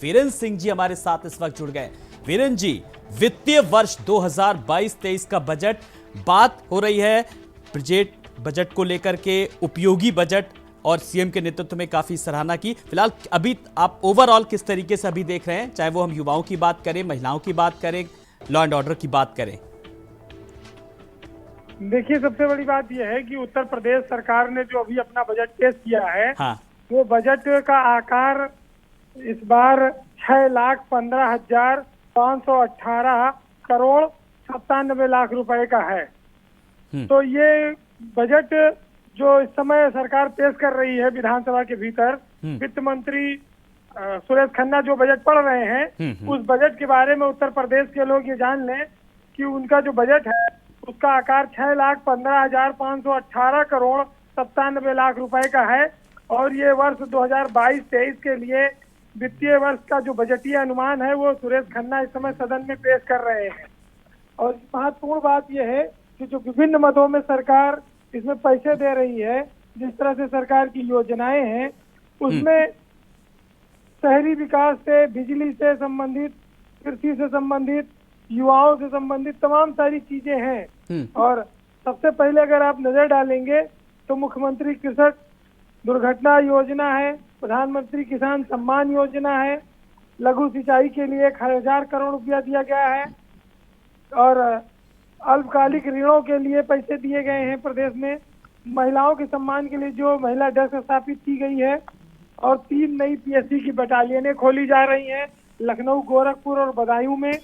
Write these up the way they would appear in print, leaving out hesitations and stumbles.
वीरेंद्र सिंह जी हमारे साथ इस वक्त जुड़ गए। वीरेंद्र जी, वित्तीय वर्ष 2022-23 का बजट, बात हो रही है बजट को लेकर के, उपयोगी बजट, और सीएम के नेतृत्व में काफी सराहना की। फिलहाल अभी आप ओवरऑल किस तरीके से अभी देख रहे हैं, चाहे वो हम युवाओं की बात करें, महिलाओं की बात करें, लॉ एंड ऑर्डर की बात करें? देखिए, सबसे बड़ी बात यह है कि उत्तर प्रदेश सरकार ने जो अभी अपना बजट पेश किया है, हाँ। वो बजट का आकार इस बार 6,15,518 करोड़ 97 लाख रुपए का है। तो ये बजट जो इस समय सरकार पेश कर रही है विधानसभा के भीतर, वित्त मंत्री सुरेश खन्ना जो बजट पढ़ रहे हैं, उस बजट के बारे में उत्तर प्रदेश के लोग ये जान लें कि उनका जो बजट है उसका आकार 6,15,518 करोड़ 97 लाख रुपए का है। और ये वर्ष 2022-23 के लिए वित्तीय वर्ष का जो बजटीय अनुमान है वो सुरेश खन्ना इस समय सदन में पेश कर रहे हैं। और महत्वपूर्ण बात यह है कि जो विभिन्न मदों में सरकार इसमें पैसे दे रही है, जिस तरह से सरकार की योजनाएं हैं, उसमें शहरी विकास से, बिजली से संबंधित, कृषि से संबंधित, युवाओं से संबंधित तमाम सारी चीजें हैं। और सबसे पहले अगर आप नजर डालेंगे तो मुख्यमंत्री कृषक दुर्घटना योजना है, प्रधानमंत्री किसान सम्मान योजना है, लघु सिंचाई के लिए 1,000 करोड़ रुपया दिया गया है, और अल्पकालिक ऋणों के लिए पैसे दिए गए हैं प्रदेश में। महिलाओं के सम्मान के लिए जो महिला डेस्क स्थापित की गई है, और 3 नई पीएससी की बटालियनें खोली जा रही हैं लखनऊ, गोरखपुर और बदायूं में।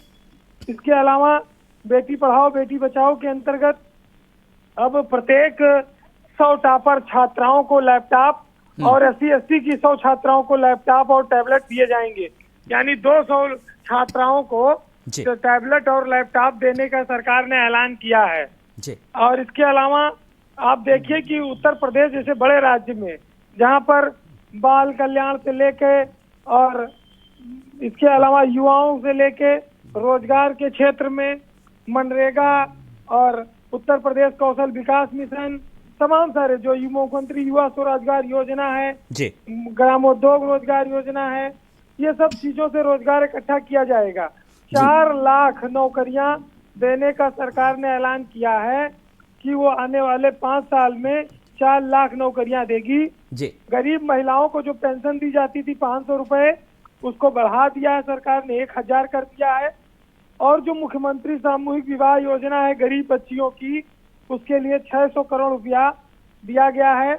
इसके अलावा बेटी पढ़ाओ बेटी बचाओ के अंतर्गत अब प्रत्येक 100 टॉपर छात्राओं को लैपटॉप और SC/ST की 100 छात्राओं को लैपटॉप और टैबलेट दिए जाएंगे। यानी 200 छात्राओं को टैबलेट और लैपटॉप देने का सरकार ने ऐलान किया है जी। और इसके अलावा आप देखिए कि उत्तर प्रदेश जैसे बड़े राज्य में, जहां पर बाल कल्याण से लेके और इसके अलावा युवाओं से लेके रोजगार के क्षेत्र में मनरेगा और उत्तर प्रदेश कौशल विकास मिशन, तमाम सारे जो मुख्यमंत्री युवा स्वरोजगार योजना है, ग्रामोद्योग रोजगार योजना है, ये सब चीजों से रोजगार इकट्ठा किया जाएगा। 4 लाख नौकरियां देने का सरकार ने ऐलान किया है कि वो आने वाले 5 साल में 4 लाख नौकरियां देगी। गरीब महिलाओं को जो पेंशन दी जाती थी 500 रुपए, उसको बढ़ा दिया है सरकार ने, 1,000 कर दिया है। और जो मुख्यमंत्री सामूहिक विवाह योजना है गरीब बच्चियों की, उसके लिए 600 करोड़ रुपया दिया गया है।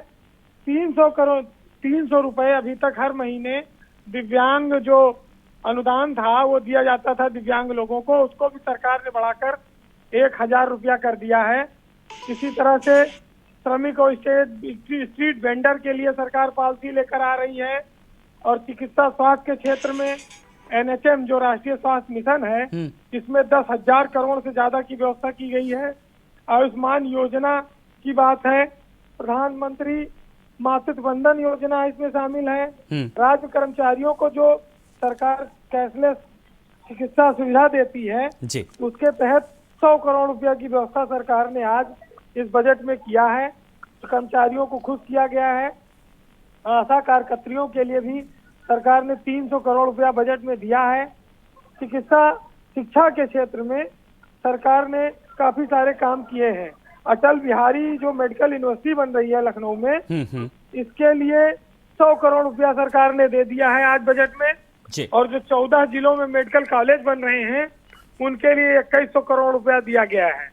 300 रुपए अभी तक हर महीने दिव्यांग जो अनुदान था वो दिया जाता था दिव्यांग लोगों को, उसको भी सरकार ने बढ़ाकर 1,000 रुपया कर दिया है। इसी तरह से श्रमिक और स्ट्रीट वेंडर के लिए सरकार पॉलिसी लेकर आ रही है। और चिकित्सा स्वास्थ्य के क्षेत्र में NHM जो राष्ट्रीय स्वास्थ्य मिशन है, इसमें 10,000 करोड़ से ज्यादा की व्यवस्था की गई है। आयुष्मान योजना की बात है, प्रधानमंत्री मातृत्व वंदन योजना इसमें शामिल है। राज्य कर्मचारियों को जो सरकार कैशलेस चिकित्सा सुविधा देती है, उसके तहत 100 करोड़ रुपया की व्यवस्था सरकार ने आज इस बजट में किया है। तो कर्मचारियों को खुश किया गया है। आशा कार्यकर्तियों के लिए भी सरकार ने 300 करोड़ रुपया बजट में दिया है। शिक्षा के क्षेत्र में सरकार ने काफी सारे काम किए हैं। अटल बिहारी जो मेडिकल यूनिवर्सिटी बन रही है लखनऊ में, इसके लिए 100 करोड़ रुपया सरकार ने दे दिया है आज बजट में। और जो 14 जिलों में मेडिकल कॉलेज बन रहे हैं, उनके लिए 2100 करोड़ रुपया दिया गया है।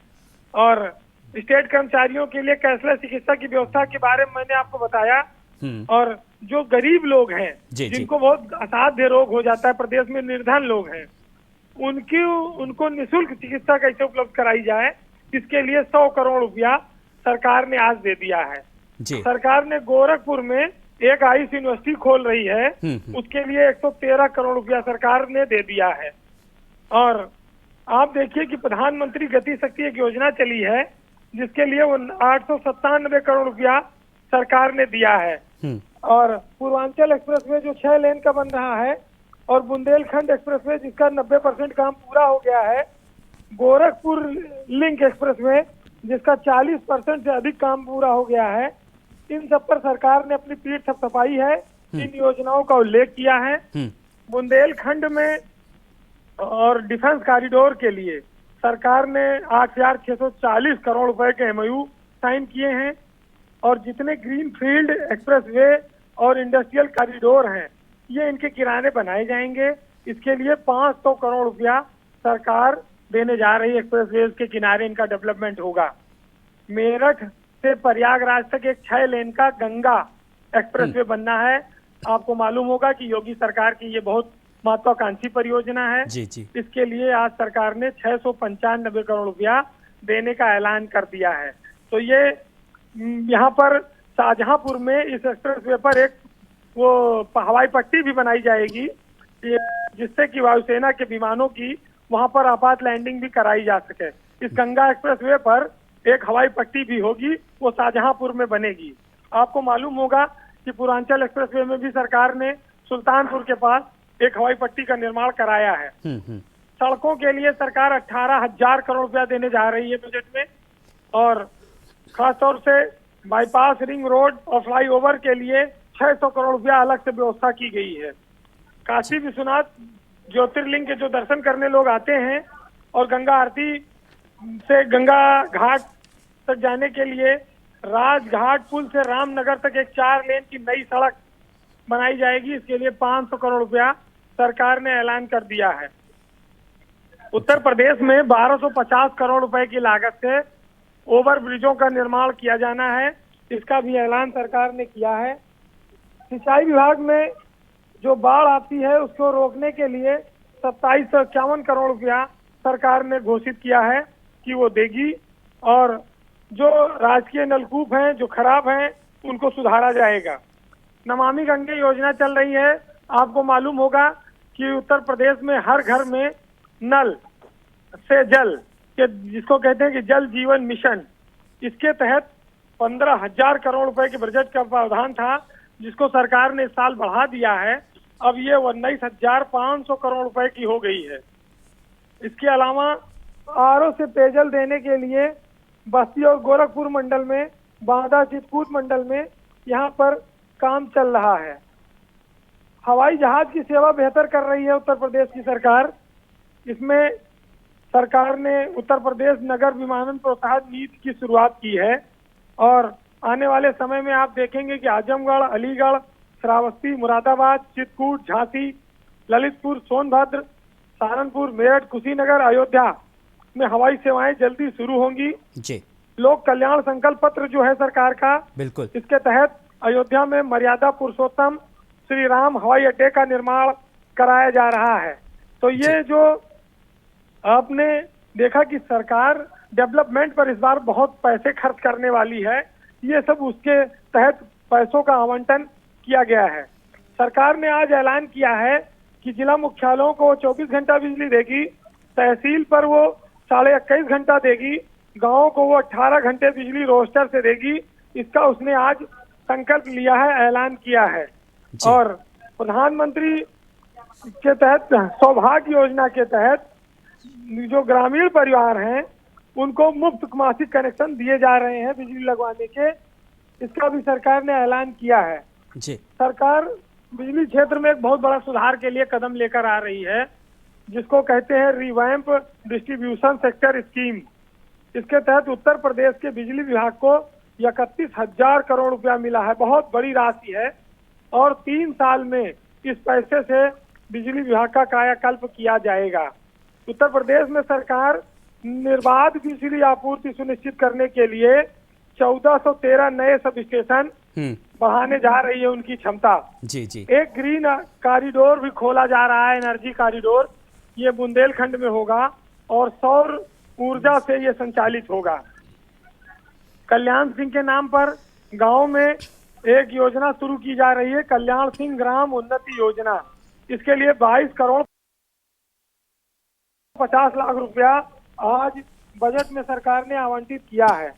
और स्टेट कर्मचारियों के लिए कैशलेस चिकित्सा की व्यवस्था के बारे में मैंने आपको बताया। और जो गरीब लोग हैं, जिनको बहुत असाध्य रोग हो जाता है, प्रदेश में निर्धन लोग हैं, उनको निःशुल्क चिकित्सा कैसे उपलब्ध कराई जाए, इसके लिए 100 करोड़ रुपया सरकार ने आज दे दिया है। सरकार ने गोरखपुर में एक आयुष यूनिवर्सिटी खोल रही है, उसके लिए 113 करोड़ रुपया सरकार ने दे दिया है। और आप देखिए कि प्रधानमंत्री गति शक्ति एक योजना चली है, जिसके लिए 897 करोड़ रुपया सरकार ने दिया है। और पूर्वांचल एक्सप्रेसवे जो 6 लेन का बन रहा है, और बुंदेलखंड एक्सप्रेसवे जिसका 90% काम पूरा हो गया है, गोरखपुर लिंक एक्सप्रेसवे जिसका 40% से अधिक काम पूरा हो गया है, इन सब पर सरकार ने अपनी पीठ थपथपाई है, इन योजनाओं का उल्लेख किया है। बुंदेलखंड में और डिफेंस कॉरिडोर के लिए सरकार ने 8,640 करोड़ रुपए के एमओयू साइन किए हैं और जितने ग्रीन फील्ड एक्सप्रेसवे और इंडस्ट्रियल कॉरिडोर हैं ये इनके किराने बनाए जाएंगे। इसके लिए 500 करोड़ रुपया सरकार देने जा रही है। एक्सप्रेसवेज के किनारे इनका डेवलपमेंट होगा। मेरठ से प्रयागराज तक एक 6 लेन का गंगा एक्सप्रेसवे बनना है। आपको मालूम होगा कि योगी सरकार की ये बहुत महत्वाकांक्षी परियोजना है। जी जी। इसके लिए आज सरकार ने 695 करोड़ रुपया देने का ऐलान कर दिया है। तो ये यहाँ पर शाहजहांपुर में इस एक्सप्रेसवे पर एक वो हवाई पट्टी भी बनाई जाएगी जिससे कि वायुसेना के विमानों की वहां पर आपात लैंडिंग भी कराई जा सके। इस गंगा एक्सप्रेसवे पर एक हवाई पट्टी भी होगी, वो शाहजहांपुर में बनेगी। आपको मालूम होगा कि पूर्वांचल एक्सप्रेसवे में भी सरकार ने सुल्तानपुर के पास एक हवाई पट्टी का निर्माण कराया है। सड़कों के लिए सरकार 18,000 करोड़ रुपया देने जा रही है बजट में और खासतौर से बाईपास, रिंग रोड और फ्लाईओवर के लिए 600 करोड़ रुपया अलग से व्यवस्था की गई है। काशी विश्वनाथ ज्योतिर्लिंग के जो दर्शन करने लोग आते हैं और गंगा आरती से गंगा घाट तक जाने के लिए राजघाट पुल से रामनगर तक एक 4 लेन की नई सड़क बनाई जाएगी। इसके लिए 500 करोड़ रुपया सरकार ने ऐलान कर दिया है। उत्तर प्रदेश में 1250 करोड़ रुपए की लागत से ओवर ब्रिजों का निर्माण किया जाना है। इसका भी ऐलान सरकार ने किया है। सिंचाई विभाग में जो बाढ़ आती है उसको रोकने के लिए 2751 करोड़ रुपया सरकार ने घोषित किया है कि वो देगी और जो राजकीय नलकूप हैं जो खराब हैं उनको सुधारा जाएगा। नमामि गंगे योजना चल रही है। आपको मालूम होगा कि उत्तर प्रदेश में हर घर में नल से जल के जिसको कहते हैं कि जल जीवन मिशन, इसके तहत 15,000 करोड़ रुपए के बजट का प्रावधान था जिसको सरकार ने इस साल बढ़ा दिया है। अब ये 19,500 करोड़ रुपए की हो गई है। इसके अलावा आरओ से पेयजल देने के लिए बस्ती और गोरखपुर मंडल में, बांदा चित्रकूट मंडल में यहाँ पर काम चल रहा है। हवाई जहाज की सेवा बेहतर कर रही है उत्तर प्रदेश की सरकार। इसमें सरकार ने उत्तर प्रदेश नगर विमानन प्रोत्साहन नीति की शुरुआत की है और आने वाले समय में आप देखेंगे कि आजमगढ़, अलीगढ़, श्रावस्ती, मुरादाबाद, चित्रकूट, झांसी, ललितपुर, सोनभद्र, सहारनपुर, मेरठ, कुशीनगर, अयोध्या में हवाई सेवाएं जल्दी शुरू होंगी। जी। लोक कल्याण संकल्प पत्र जो है सरकार का, बिल्कुल, इसके तहत अयोध्या में मर्यादा पुरुषोत्तम श्री राम हवाई अड्डे का निर्माण कराया जा रहा है। तो ये जो आपने देखा कि सरकार डेवलपमेंट पर इस बार बहुत पैसे खर्च करने वाली है, ये सब उसके तहत पैसों का आवंटन किया गया है। सरकार ने आज ऐलान किया है कि जिला मुख्यालयों को 24 घंटा बिजली देगी, तहसील पर वो 21.5 घंटा देगी, गाँव को वो 18 घंटे बिजली रोस्टर से देगी। इसका उसने आज संकल्प लिया है, ऐलान किया है। और प्रधानमंत्री के तहत सौभाग्य योजना के तहत जो ग्रामीण परिवार हैं उनको मुफ्त मासिक कनेक्शन दिए जा रहे हैं बिजली लगवाने के। इसका भी सरकार ने ऐलान किया है। जी। सरकार बिजली क्षेत्र में एक बहुत बड़ा सुधार के लिए कदम लेकर आ रही है जिसको कहते हैं रिवैम्प डिस्ट्रीब्यूशन सेक्टर स्कीम। इसके तहत उत्तर प्रदेश के बिजली विभाग को 31,000 करोड़ रुपया मिला है। बहुत बड़ी राशि है और 3 साल में इस पैसे से बिजली विभाग का कायाकल्प किया जाएगा। उत्तर प्रदेश में सरकार निर्बाध बिजली आपूर्ति सुनिश्चित करने के लिए 1413 नए सब स्टेशन बढ़ाने जा रही है उनकी क्षमता। जी जी। एक ग्रीन कॉरिडोर भी खोला जा रहा है, एनर्जी कॉरिडोर। ये बुंदेलखंड में होगा और सौर ऊर्जा से ये संचालित होगा। कल्याण सिंह के नाम पर गांव में एक योजना शुरू की जा रही है, कल्याण सिंह ग्राम उन्नति योजना। इसके लिए 22 करोड़ 50 लाख रुपया आज बजट में सरकार ने आवंटित किया है।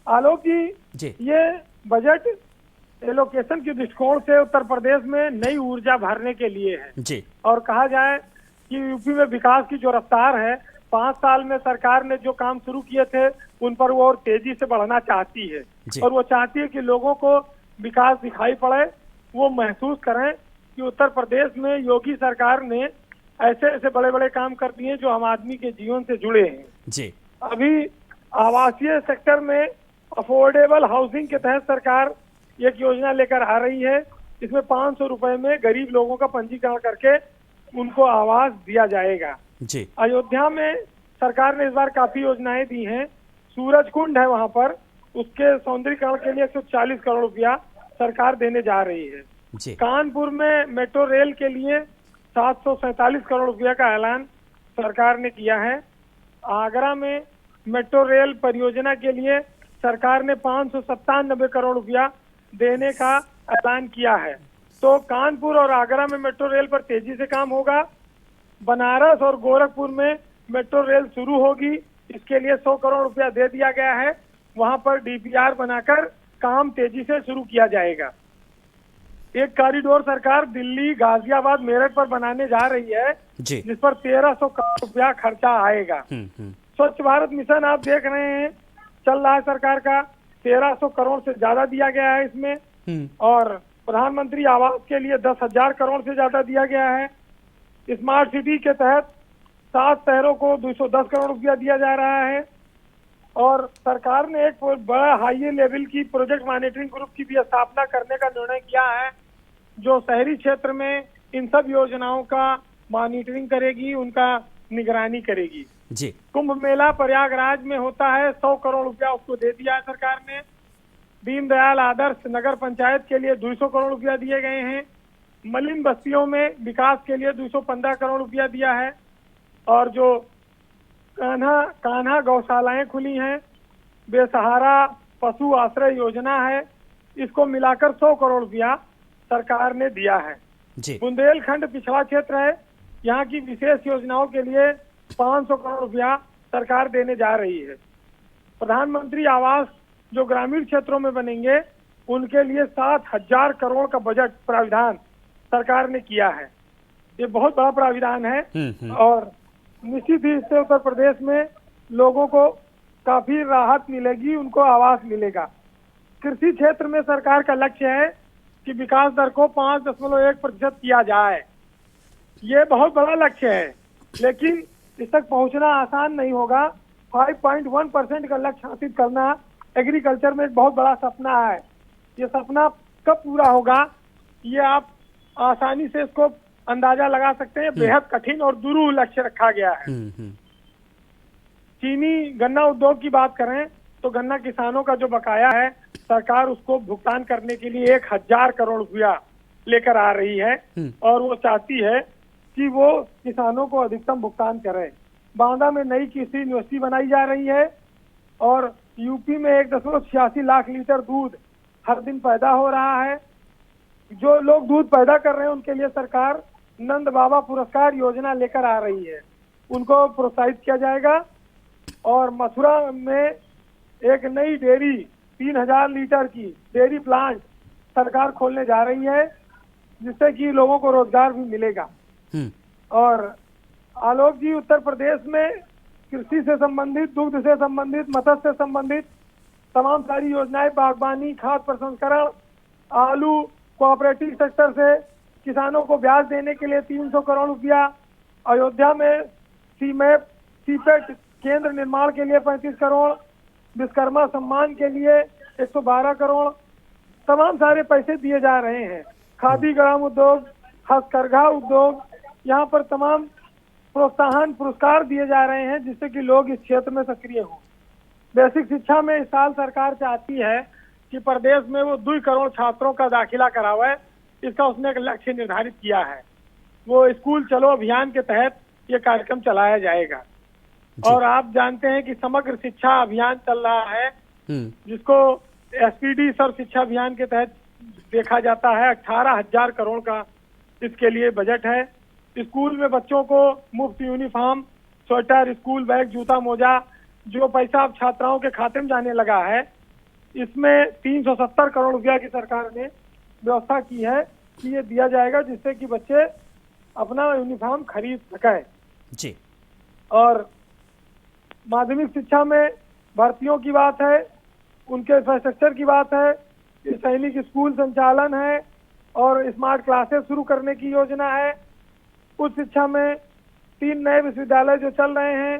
आलोक जी, ये बजट एलोकेशन के दृष्टिकोण से उत्तर प्रदेश में नई ऊर्जा भरने के लिए है जी। और कहा जाए कि यूपी में विकास की जो रफ्तार है, 5 साल में सरकार ने जो काम शुरू किए थे उन पर वो और तेजी से बढ़ना चाहती है और वो चाहती है कि लोगों को विकास दिखाई पड़े, वो महसूस करें कि उत्तर प्रदेश में योगी सरकार ने ऐसे ऐसे बड़े बड़े काम कर दिए जो आम आदमी के जीवन से जुड़े हैं। जी। अभी आवासीय सेक्टर में अफोर्डेबल हाउसिंग के तहत सरकार एक योजना लेकर आ रही है। इसमें 500 रुपए में गरीब लोगों का पंजीकरण करके उनको आवास दिया जाएगा। जी। अयोध्या में सरकार ने इस बार काफी योजनाएं दी हैं। सूरज कुंड है वहां पर, उसके सौंदर्यीकरण के लिए 140 करोड़ रुपया सरकार देने जा रही है। जी। कानपुर में मेट्रो रेल के लिए 747 करोड़ रुपया का ऐलान सरकार ने किया है। आगरा में मेट्रो रेल परियोजना के लिए सरकार ने 597 करोड़ रुपया देने का ऐलान किया है। तो कानपुर और आगरा में मेट्रो रेल पर तेजी से काम होगा। बनारस और गोरखपुर में मेट्रो रेल शुरू होगी, इसके लिए 100 करोड़ रुपया दे दिया गया है। वहां पर डीपीआर बनाकर काम तेजी से शुरू किया जाएगा। एक कॉरिडोर सरकार दिल्ली, गाजियाबाद, मेरठ पर बनाने जा रही है, जी। जिस पर 1300 करोड़ रुपया खर्चा आएगा। स्वच्छ भारत मिशन आप देख रहे हैं, चल रहा है सरकार का, 1300 करोड़ से ज्यादा दिया गया है इसमें। और प्रधानमंत्री आवास के लिए 10,000 करोड़ से ज्यादा दिया गया है। स्मार्ट सिटी के तहत 7 शहरों को 210 करोड़ रुपया दिया जा रहा है। और सरकार ने एक बड़ा हाई लेवल की प्रोजेक्ट मॉनिटरिंग ग्रुप की भी स्थापना करने का निर्णय किया है, जो शहरी क्षेत्र में इन सब योजनाओं का मॉनिटरिंग करेगी, उनका निगरानी करेगी। जी। कुंभ मेला प्रयागराज में होता है, 100 करोड़ रुपया उसको दे दिया है सरकार ने। दीनदयाल आदर्श नगर पंचायत के लिए 200 करोड़ रुपया दिए गए हैं। मलिन बस्तियों में विकास के लिए 215 करोड़ रुपया दिया है। और जो कान्हा गौशालाएं खुली हैं, बेसहारा पशु आश्रय योजना है, इसको मिलाकर 100 करोड़ रुपया सरकार ने दिया है। जी। बुंदेलखंड पिछड़ा क्षेत्र है, यहाँ की विशेष योजनाओं के लिए 500 करोड़ रुपया सरकार देने जा रही है। प्रधानमंत्री आवास जो ग्रामीण क्षेत्रों में बनेंगे, उनके लिए 7,000 करोड़ का बजट प्राविधान सरकार ने किया है। ये बहुत बड़ा प्राविधान है। और निश्चित ही इससे उत्तर प्रदेश में लोगों को काफी राहत मिलेगी, उनको आवास मिलेगा। कृषि क्षेत्र में सरकार का लक्ष्य है कि विकास दर को 5.1% किया जाए। ये बहुत बड़ा लक्ष्य है, लेकिन इस तक पहुंचना आसान नहीं होगा। 5.1% का लक्ष्य हासिल करना एग्रीकल्चर में एक बहुत बड़ा सपना है। ये सपना कब पूरा होगा, ये आप आसानी से इसको अंदाजा लगा सकते हैं। बेहद कठिन और दुरूह लक्ष्य रखा गया है। चीनी गन्ना उद्योग की बात करें तो गन्ना किसानों का जो बकाया है, सरकार उसको भुगतान करने के लिए 1,000 करोड़ रुपया लेकर आ रही है। और वो चाहती है कि वो किसानों को अधिकतम भुगतान करे। बांदा में नई कृषि यूनिवर्सिटी बनाई जा रही है। और यूपी में 1.86 लाख लीटर दूध हर दिन पैदा हो रहा है। जो लोग दूध पैदा कर रहे हैं उनके लिए सरकार नंद बाबा पुरस्कार योजना लेकर आ रही है, उनको प्रोत्साहित किया जाएगा। और मथुरा में एक नई डेयरी 3,000 लीटर की डेयरी प्लांट सरकार खोलने जा रही है, जिससे कि लोगों को रोजगार भी मिलेगा। और आलोक जी, उत्तर प्रदेश में कृषि से संबंधित, दुग्ध से संबंधित, मत्स्य से संबंधित तमाम सारी योजनाएं, बागवानी, खाद्य प्रसंस्करण, आलू, कोऑपरेटिव सेक्टर से किसानों को ब्याज देने के लिए 300 करोड़ रुपया। अयोध्या में सीपेट केंद्र निर्माण के लिए 35 करोड़, विश्वकर्मा सम्मान के लिए 112 करोड़, तमाम सारे पैसे दिए जा रहे हैं। खादी ग्राम उद्योग, हस्तकरघा उद्योग, यहाँ पर तमाम प्रोत्साहन पुरस्कार दिए जा रहे हैं, जिससे कि लोग इस क्षेत्र में सक्रिय हों। बेसिक शिक्षा में इस साल सरकार चाहती है कि प्रदेश में वो 2 करोड़ छात्रों का दाखिला करावे। इसका उसने एक लक्ष्य निर्धारित किया है। वो स्कूल चलो अभियान के तहत ये कार्यक्रम चलाया जाएगा। और आप जानते हैं कि समग्र शिक्षा अभियान चल रहा है, जिसको एसपीडी सर्व शिक्षा अभियान के तहत देखा जाता है। 18,000 करोड़ का इसके लिए बजट है। स्कूल में बच्चों को मुफ्त यूनिफॉर्म, स्वेटर, स्कूल बैग, जूता, मोजा, जो पैसा अब छात्राओं के खाते में जाने लगा है, इसमें 370 करोड़ रुपया की सरकार ने व्यवस्था की है कि ये दिया जाएगा, जिससे कि बच्चे अपना यूनिफॉर्म खरीद सकें। जी। और माध्यमिक शिक्षा में भर्तियों की बात है, उनके इंफ्रास्ट्रक्चर की बात है, सैनिक स्कूल संचालन है, और स्मार्ट क्लासेस शुरू करने की योजना है। उच्च शिक्षा में 3 नए विश्वविद्यालय जो चल रहे हैं,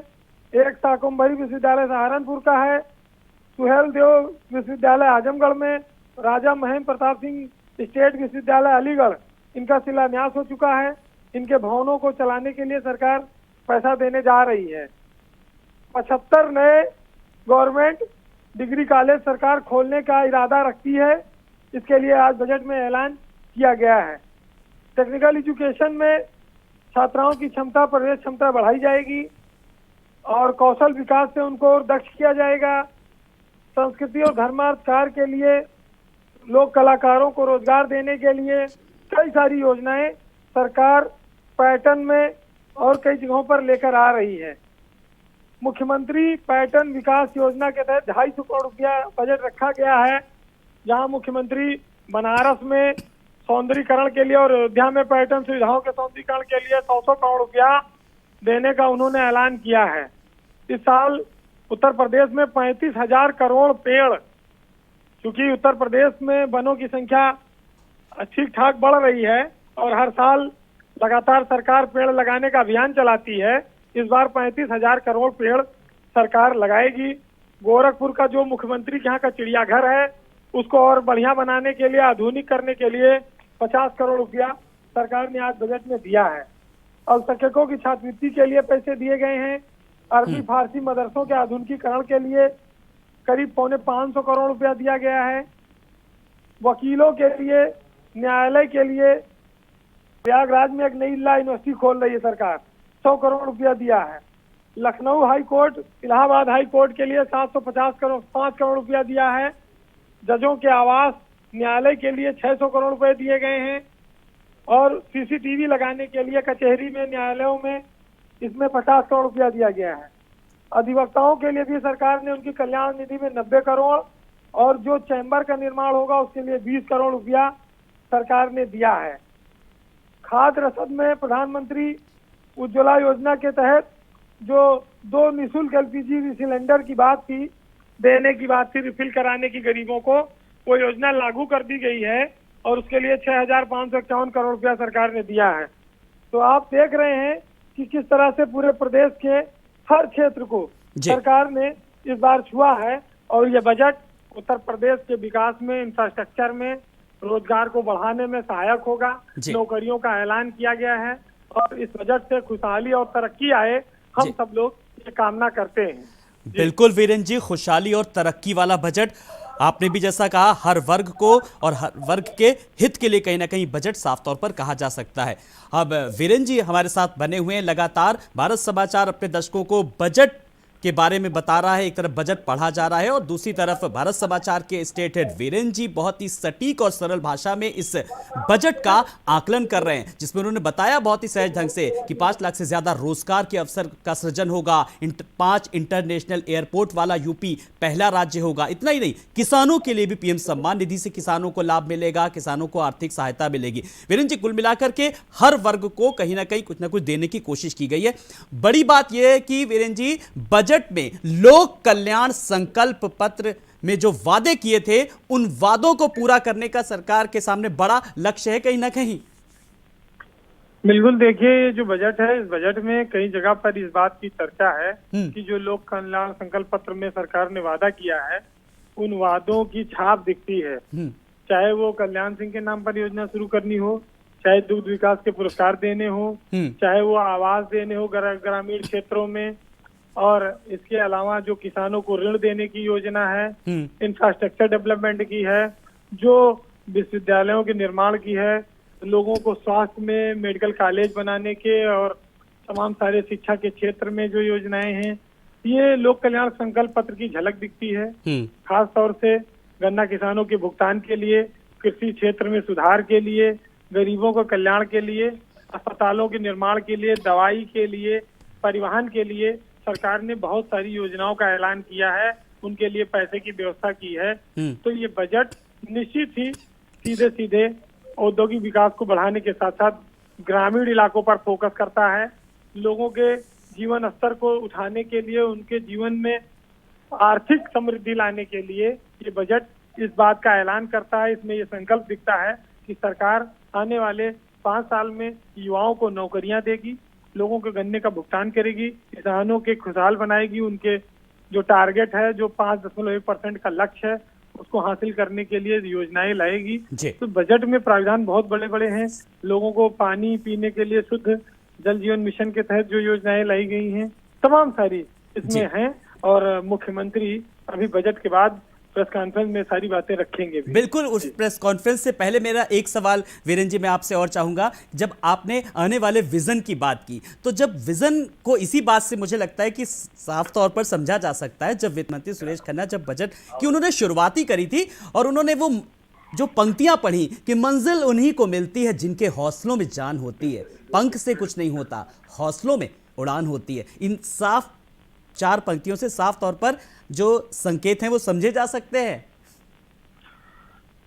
एक शाकंभरी विश्वविद्यालय सहारनपुर का है, सुहेल देव विश्वविद्यालय आजमगढ़ में, राजा महेंद्र प्रताप सिंह स्टेट विश्वविद्यालय अलीगढ़, इनका शिलान्यास हो चुका है। इनके भवनों को चलाने के लिए सरकार पैसा देने जा रही है। 75 नए गवर्नमेंट डिग्री कॉलेज सरकार खोलने का इरादा रखती है। इसके लिए आज बजट में ऐलान किया गया है। टेक्निकल एजुकेशन में छात्राओं की क्षमता, प्रवेश क्षमता बढ़ाई जाएगी और कौशल विकास से उनको और दक्ष किया जाएगा। संस्कृति और धर्मार्थ कार्य के लिए लोक कलाकारों को रोजगार देने के लिए कई सारी योजनाएं सरकार पर्यटन में और कई जगहों पर लेकर आ रही है। मुख्यमंत्री पर्यटन विकास योजना के तहत 250 करोड़ रुपया बजट रखा गया है, जहां मुख्यमंत्री बनारस में सौंदर्यीकरण के लिए और अयोध्या में पर्यटन सुविधाओं के सौंदर्यीकरण के लिए 100 करोड़ रुपया देने का उन्होंने ऐलान किया है। इस साल उत्तर प्रदेश में 35,000 करोड़ पेड़, क्योंकि उत्तर प्रदेश में वनों की संख्या ठीक ठाक बढ़ रही है और हर साल लगातार सरकार पेड़ लगाने का अभियान चलाती है। इस बार 35,000 करोड़ पेड़ सरकार लगाएगी। गोरखपुर का जो मुख्यमंत्री के यहाँ का चिड़ियाघर है, उसको और बढ़िया बनाने के लिए, आधुनिक करने के लिए 50 करोड़ रुपया सरकार ने आज बजट में दिया है। अल्पसंख्यकों की छात्रवृत्ति के लिए पैसे दिए गए हैं। अरबी फारसी मदरसों के आधुनिकीकरण के लिए करीब 450 करोड़ रुपया दिया गया है। वकीलों के लिए, न्यायालय के लिए प्रयागराज में एक नई लॉ यूनिवर्सिटी खोल रही है सरकार, 100 करोड़ रुपया दिया है। Lucknow high court, Allahabad high court के लिए 5 करोड़ रुपया दिया है। जजों के आवास, न्यायालय के लिए 600 करोड़ रुपए दिए गए हैं और सीसीटीवी लगाने के लिए कचहरी में, न्यायालयों में, इसमें 50 करोड़ रुपया दिया गया है। अधिवक्ताओं के लिए भी सरकार ने उनकी कल्याण निधि में 90 करोड़ और जो चैम्बर का निर्माण होगा उसके लिए 20 करोड़ रुपया सरकार ने दिया है। खाद्य रसद में प्रधानमंत्री उज्ज्वला योजना के तहत जो 2 निःशुल्क एलपीजी सिलेंडर की बात थी, देने की बात थी, रिफिल कराने की गरीबों को, वो योजना लागू कर दी गई है और उसके लिए 6,551 करोड़ रुपया सरकार ने दिया है। तो आप देख रहे हैं कि किस तरह से पूरे प्रदेश के हर क्षेत्र को सरकार ने इस बार छुआ है और ये बजट उत्तर प्रदेश के विकास में, इंफ्रास्ट्रक्चर में, रोजगार को बढ़ाने में सहायक होगा। नौकरियों का ऐलान किया गया है और इस बजट से खुशहाली और तरक्की आए, हम सब लोग ये कामना करते हैं। बिल्कुल वीरेंद्र जी, खुशहाली और तरक्की वाला बजट, आपने भी जैसा कहा, हर वर्ग को और हर वर्ग के हित के लिए कहीं ना कहीं बजट साफ तौर पर कहा जा सकता है। अब वीरेंद्र जी हमारे साथ बने हुए हैं लगातार। भारत समाचार अपने दर्शकों को बजट के बारे में बता रहा है। एक तरफ बजट पढ़ा जा रहा है और दूसरी तरफ भारत समाचार के स्टेट हेड वीरेंद्र जी बहुत ही सटीक और सरल भाषा में इस बजट का आकलन कर रहे हैं, जिसमें उन्होंने बताया बहुत ही सहज ढंग से कि 5 लाख से ज्यादा रोजगार के अवसर का सृजन होगा, 5 इंटरनेशनल एयरपोर्ट वाला यूपी पहला राज्य होगा। इतना ही नहीं, किसानों के लिए भी पीएम सम्मान निधि से किसानों को लाभ मिलेगा, किसानों को आर्थिक सहायता मिलेगी। वीरेंद्र जी, कुल मिलाकर के हर वर्ग को कहीं ना कहीं कुछ ना कुछ देने की कोशिश की गई है। बड़ी बात यह है कि वीरेंद्र जी, बजट में लोक कल्याण संकल्प पत्र में जो वादे किए थे, उन वादों को पूरा करने का सरकार के सामने बड़ा लक्ष्य है कहीं ना कहीं। बिल्कुल, देखिए, ये जो बजट है, इस बजट में कई जगह पर इस बात की चर्चा है कि जो लोक कल्याण संकल्प पत्र में सरकार ने वादा किया है, उन वादों की छाप दिखती है। चाहे वो कल्याण सिंह के नाम पर योजना शुरू करनी हो, चाहे दुग्ध विकास के पुरस्कार देने हो, चाहे वो आवास देने हो ग्रामीण क्षेत्रों में, और इसके अलावा जो किसानों को ऋण देने की योजना है, इंफ्रास्ट्रक्चर डेवलपमेंट की है, जो विश्वविद्यालयों के निर्माण की है, लोगों को स्वास्थ्य में मेडिकल कॉलेज बनाने के और तमाम सारे शिक्षा के क्षेत्र में जो योजनाएं हैं, ये लोक कल्याण संकल्प पत्र की झलक दिखती है। खास तौर से गन्ना किसानों के भुगतान के लिए, कृषि क्षेत्र में सुधार के लिए, गरीबों को कल्याण के लिए, अस्पतालों के निर्माण के लिए, दवाई के लिए, परिवहन के लिए सरकार ने बहुत सारी योजनाओं का ऐलान किया है, उनके लिए पैसे की व्यवस्था की है। तो ये बजट निश्चित ही सीधे सीधे औद्योगिक विकास को बढ़ाने के साथ साथ ग्रामीण इलाकों पर फोकस करता है। लोगों के जीवन स्तर को उठाने के लिए, उनके जीवन में आर्थिक समृद्धि लाने के लिए ये बजट इस बात का ऐलान करता है। इसमें ये संकल्प दिखता है कि सरकार आने वाले 5 साल में युवाओं को नौकरियां देगी, लोगों के गन्ने का भुगतान करेगी, किसानों के खुशहाल बनाएगी, उनके जो टारगेट है, जो 5.1% का लक्ष्य है, उसको हासिल करने के लिए योजनाएं लाएगी। तो बजट में प्रावधान बहुत बड़े बड़े हैं। लोगों को पानी पीने के लिए शुद्ध जल जीवन मिशन के तहत जो योजनाएं लाई गई हैं, तमाम सारी इसमें हैं। और मुख्यमंत्री अभी बजट के बाद प्रेस कॉन्फ्रेंस में सारी बातें रखेंगे भी। बिल्कुल, उस प्रेस कॉन्फ्रेंस से पहले मेरा एक सवाल वीरेंद्र जी मैं आपसे और चाहूंगा, जब आपने आने वाले विजन की बात की, तो जब विजन को इसी बात से मुझे लगता है कि साफ तौर पर समझा जा सकता है, जब वित्त मंत्री सुरेश खन्ना जब बजट की उन्होंने शुरुआती करी थी और उन्होंने वो जो पंक्तियां पढ़ी कि मंजिल उन्हीं को मिलती है जिनके हौसलों में जान होती है, पंख से कुछ नहीं होता, हौसलों में उड़ान होती है। इन साफ 4 पंक्तियों से साफ तौर पर जो संकेत हैं वो समझे जा सकते हैं।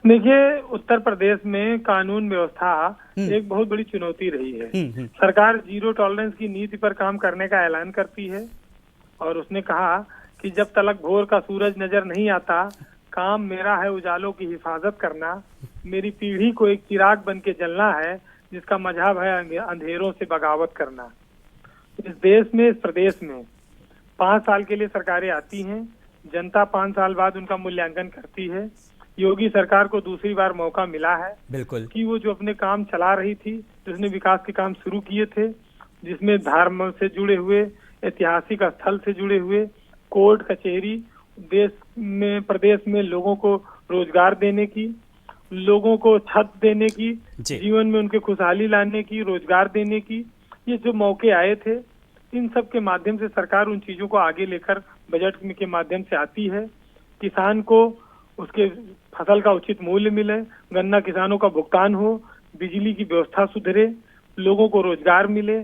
देखिए, उत्तर प्रदेश में कानून व्यवस्था एक बहुत बड़ी चुनौती रही है। सरकार जीरो टॉलरेंस की नीति पर काम करने का ऐलान करती है और उसने कहा कि जब तलक भोर का सूरज नजर नहीं आता, काम मेरा है उजालों की हिफाजत करना, मेरी पीढ़ी को एक चिराग बन के जलना है, जिसका मजहब है अंधेरों से बगावत करना। इस देश में, इस प्रदेश में 5 साल के लिए सरकारें आती हैं, जनता 5 साल बाद उनका मूल्यांकन करती है। योगी सरकार को दूसरी बार मौका मिला है बिल्कुल कि वो जो अपने काम चला रही थी, जिसने विकास के काम शुरू किए थे, जिसमें धर्म से जुड़े हुए, ऐतिहासिक स्थल से जुड़े हुए, कोर्ट कचहरी, देश में प्रदेश में लोगों को रोजगार देने की, लोगों को छत देने की, जीवन में उनके खुशहाली लाने की, रोजगार देने की, ये जो मौके आए थे, इन सब के माध्यम से सरकार उन चीजों को आगे लेकर बजट के माध्यम से आती है। किसान को उसके फसल का उचित मूल्य मिले, गन्ना किसानों का भुगतान हो, बिजली की व्यवस्था सुधरे, लोगों को रोजगार मिले,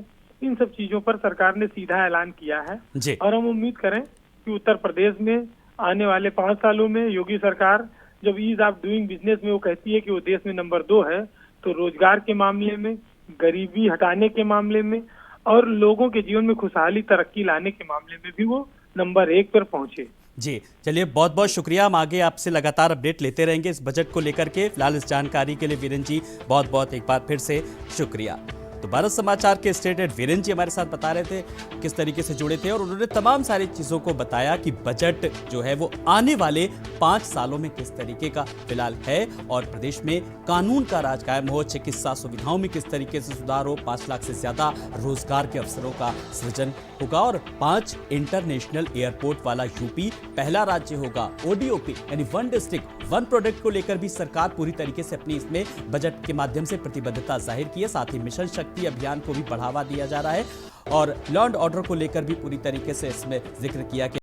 इन सब चीजों पर सरकार ने सीधा ऐलान किया है। और हम उम्मीद करें कि उत्तर प्रदेश में आने वाले 5 सालों में योगी सरकार जब ईज ऑफ डूइंग बिजनेस में वो कहती है कि वो देश में नंबर 2 है, तो रोजगार के मामले में, गरीबी हटाने के मामले में और लोगों के जीवन में खुशहाली तरक्की लाने के मामले में भी वो नंबर 1 पर पहुंचे। जी चलिए, बहुत बहुत शुक्रिया। हम आगे आपसे लगातार अपडेट लेते रहेंगे इस बजट को लेकर के। फिलहाल इस जानकारी के लिए वीरेंद्र जी बहुत बहुत एक बार फिर से शुक्रिया। तो भारत समाचार के स्टेट हेड वीरेंद्र जी हमारे साथ बता रहे थे किस तरीके से जुड़े थे और उन्होंने तमाम सारी चीज़ों को बताया कि बजट जो है वो आने वाले 5 सालों में किस तरीके का फिलहाल है और प्रदेश में कानून का राज कायम हो, चिकित्सा सुविधाओं में किस तरीके से सुधार हो, 5 लाख से ज्यादा रोजगार के अवसरों का सृजन होगा और 5 इंटरनेशनल एयरपोर्ट वाला यूपी पहला राज्य होगा। ODOP यानी 1 डिस्ट्रिक्ट 1 प्रोडक्ट को लेकर भी सरकार पूरी तरीके से अपनी इसमें बजट के माध्यम से प्रतिबद्धता जाहिर की है। साथ ही मिशन शक्ति अभियान को भी बढ़ावा दिया जा रहा है और लॉ एंड ऑर्डर को लेकर भी पूरी तरीके से इसमें जिक्र किया गया।